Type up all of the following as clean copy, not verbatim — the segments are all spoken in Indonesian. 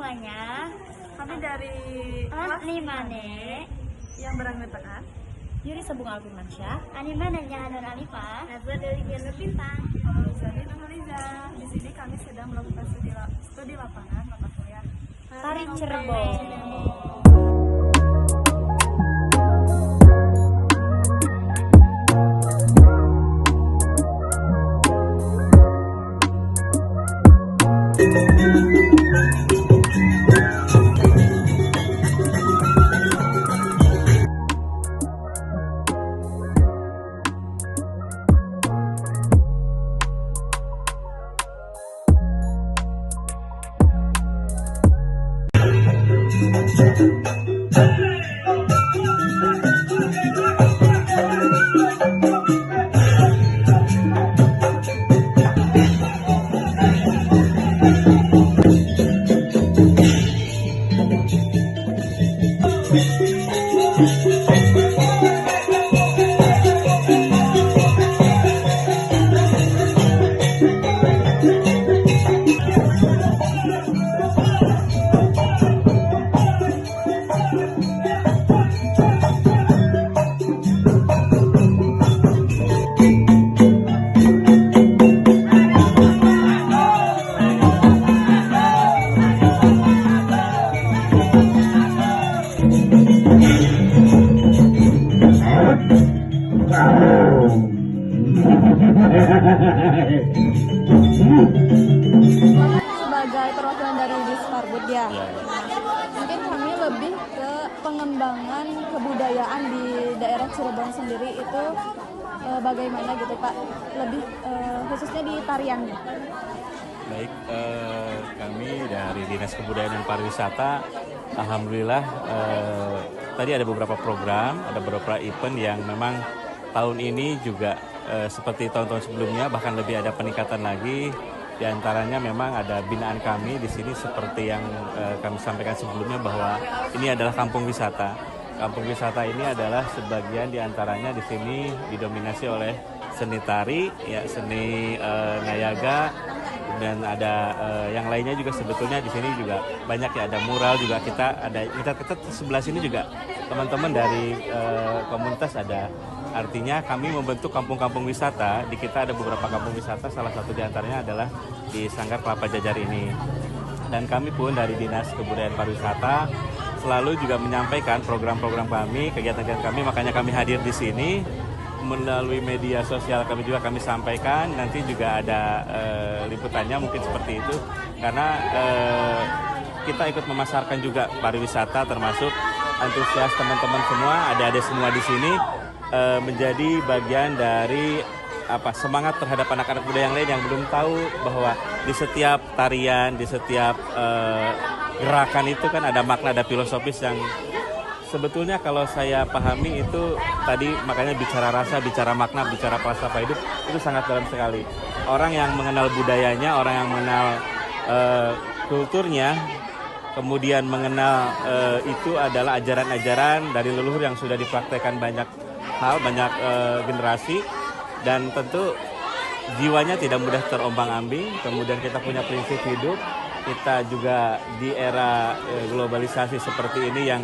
semuanya. Kami dari Kelas 5 yang beranggotakan Yuri Sebung Alfimansyah, Anima dan Jahanur Alifah, Nazwa dari Jalur Bintang, Zani Nurhaliza. Di sini kami sedang melakukan studi lapangan mata kuliah Tari Cirebon. Sebagai perwakilan dari Disparbud ya. Mungkin kami lebih ke pengembangan kebudayaan di daerah Cirebon sendiri itu bagaimana gitu Pak, lebih khususnya di tariannya. Baik, kami dari Dinas Kebudayaan dan Pariwisata, alhamdulillah tadi ada beberapa program, ada beberapa event yang memang tahun ini juga seperti tahun-tahun sebelumnya, bahkan lebih ada peningkatan lagi. Di antaranya memang ada binaan kami di sini seperti yang kami sampaikan sebelumnya bahwa ini adalah kampung wisata. Kampung wisata ini adalah sebagian di antaranya di sini didominasi oleh seni tari, ya seni nayaga, dan ada yang lainnya juga sebetulnya di sini juga banyak ya, ada mural juga, kita sebelah sini juga teman-teman dari komunitas ada. Artinya kami membentuk kampung-kampung wisata. Di kita ada beberapa kampung wisata, salah satu di antaranya adalah di Sanggar Kelapa Jajar ini. Dan kami pun dari Dinas Kebudayaan Pariwisata selalu juga menyampaikan program-program kami, kegiatan-kegiatan kami, makanya kami hadir di sini. Melalui media sosial kami juga kami sampaikan, nanti juga ada liputannya mungkin seperti itu. Karena kita ikut memasarkan juga pariwisata, termasuk antusias teman-teman semua, adik-adik semua di sini, menjadi bagian dari semangat terhadap anak-anak muda yang lain yang belum tahu bahwa di setiap tarian, di setiap gerakan itu kan ada makna, ada filosofis yang sebetulnya kalau saya pahami itu tadi, makanya bicara rasa, bicara makna, bicara falsafah hidup itu sangat dalam sekali. Orang yang mengenal budayanya, orang yang mengenal kulturnya, kemudian mengenal itu adalah ajaran-ajaran dari leluhur yang sudah dipraktekkan banyak hal, banyak generasi, dan tentu jiwanya tidak mudah terombang-ambing. Kemudian kita punya prinsip hidup. Kita juga di era globalisasi seperti ini yang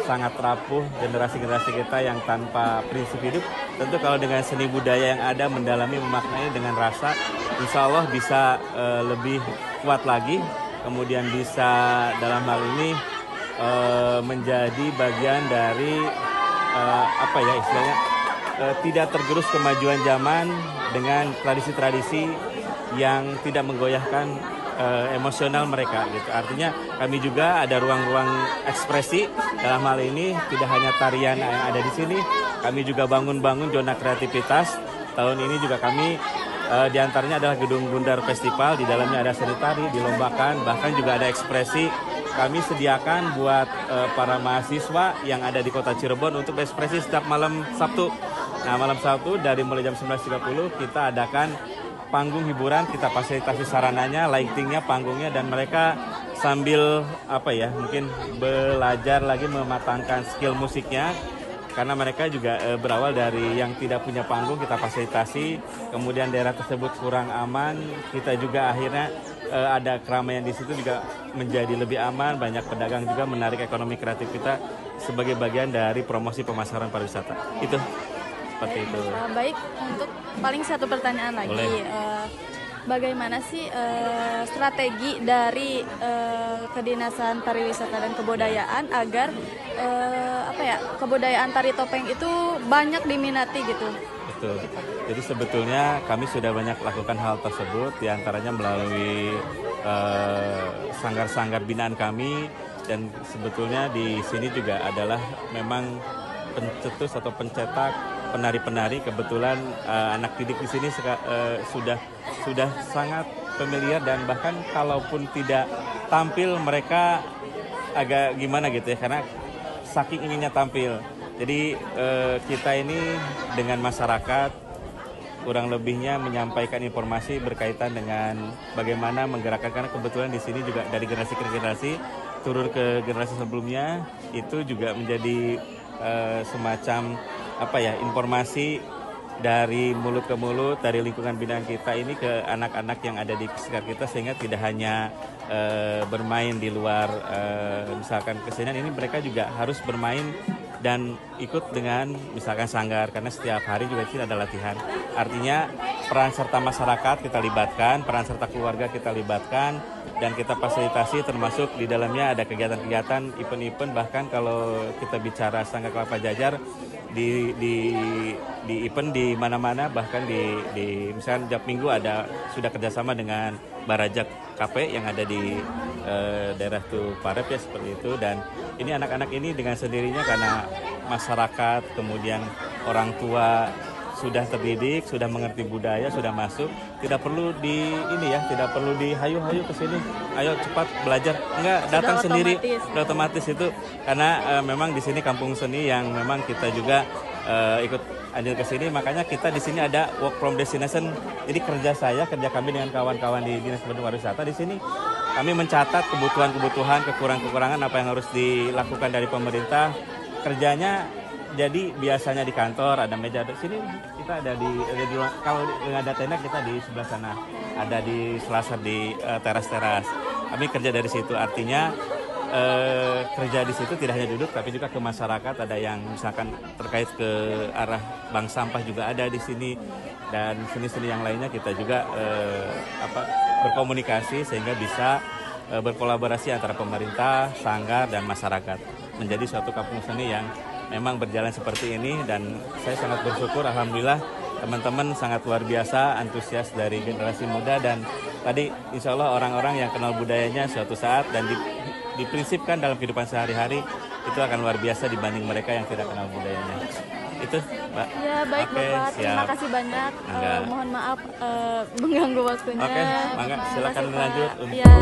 sangat rapuh, generasi-generasi kita yang tanpa prinsip hidup. Tentu kalau dengan seni budaya yang ada, mendalami, memaknai dengan rasa, insya Allah bisa lebih kuat lagi. Kemudian bisa dalam hal ini menjadi bagian dari istilahnya tidak tergerus kemajuan zaman dengan tradisi-tradisi yang tidak menggoyahkan emosional mereka gitu. Artinya kami juga ada ruang-ruang ekspresi. Dalam hal ini tidak hanya tarian yang ada di sini, kami juga bangun zona kreativitas. Tahun ini juga kami di antaranya adalah Gedung Bundar Festival, di dalamnya ada seni tari dilombakan, bahkan juga ada ekspresi. Kami sediakan buat para mahasiswa yang ada di Kota Cirebon untuk berekspresi setiap malam Sabtu. Nah, malam Sabtu dari mulai jam 19.30 kita adakan panggung hiburan, kita fasilitasi sarananya, lightingnya, panggungnya, dan mereka sambil mungkin belajar lagi mematangkan skill musiknya. Karena mereka juga berawal dari yang tidak punya panggung, kita fasilitasi. Kemudian daerah tersebut kurang aman, kita juga akhirnya ada keramaian di situ juga menjadi lebih aman, banyak pedagang juga menarik ekonomi kreatif kita sebagai bagian dari promosi pemasaran pariwisata. Itu seperti itu. Baik, untuk paling satu pertanyaan lagi. Bagaimana sih strategi dari Kedinasan Pariwisata dan Kebudayaan agar kebudayaan tari topeng itu banyak diminati gitu? Betul. Jadi sebetulnya kami sudah banyak lakukan hal tersebut, diantaranya melalui sanggar-sanggar binaan kami, dan sebetulnya di sini juga adalah memang pencetus atau pencetak penari-penari. Kebetulan anak didik di sini sudah sangat familiar, dan bahkan kalaupun tidak tampil mereka agak gimana gitu ya, karena saking inginnya tampil. Jadi kita ini dengan masyarakat kurang lebihnya menyampaikan informasi berkaitan dengan bagaimana menggerakkan, karena kebetulan di sini juga dari generasi ke generasi turun ke generasi sebelumnya, itu juga menjadi semacam informasi dari mulut ke mulut, dari lingkungan binaan kita ini ke anak-anak yang ada di sekitar kita, sehingga tidak hanya bermain di luar misalkan kesenian ini, mereka juga harus bermain dan ikut dengan misalkan sanggar, karena setiap hari juga tidak ada latihan. Artinya peran serta masyarakat kita libatkan, peran serta keluarga kita libatkan, dan kita fasilitasi, termasuk di dalamnya ada kegiatan-kegiatan, event-event. Bahkan kalau kita bicara Sanggar Kelapa Jajar, di event di mana-mana, bahkan di misalkan tiap minggu sudah kerjasama dengan Barajak KP yang ada di daerah Tuparep ya, seperti itu. Dan ini anak-anak ini dengan sendirinya karena masyarakat kemudian orang tua sudah terdidik, sudah mengerti budaya, sudah masuk, tidak perlu tidak perlu dihayu-hayu ke sini, ayo cepat belajar, enggak, datang sendiri, sudah otomatis itu, karena memang di sini kampung seni yang memang kita juga ikut andil ke sini, makanya kita di sini ada work from destination. Jadi kerja kami dengan kawan-kawan di Dinas Kebudayaan Pariwisata di sini, kami mencatat kebutuhan-kebutuhan, kekurangan-kekurangan apa yang harus dilakukan dari pemerintah. Kerjanya jadi biasanya di kantor ada meja, di sini kita ada di kalau ada tenda kita di sebelah sana, ada di selasar di teras-teras. Kami kerja dari situ, artinya kerja di situ tidak hanya duduk tapi juga ke masyarakat, ada yang misalkan terkait ke arah bank sampah juga ada di sini, dan seni-seni yang lainnya kita juga berkomunikasi sehingga bisa berkolaborasi antara pemerintah, sanggar, dan masyarakat menjadi suatu kampung seni yang memang berjalan seperti ini. Dan saya sangat bersyukur, alhamdulillah teman-teman sangat luar biasa antusias dari generasi muda, dan tadi insya Allah orang-orang yang kenal budayanya suatu saat dan diprinsipkan dalam kehidupan sehari-hari itu akan luar biasa dibanding mereka yang tidak kenal budayanya. Itu, Mbak. Ya, baik, Oke, Bapak. siap. Terima kasih banyak. Mohon maaf mengganggu waktunya. Oke, mangga, silakan lanjut. Ya.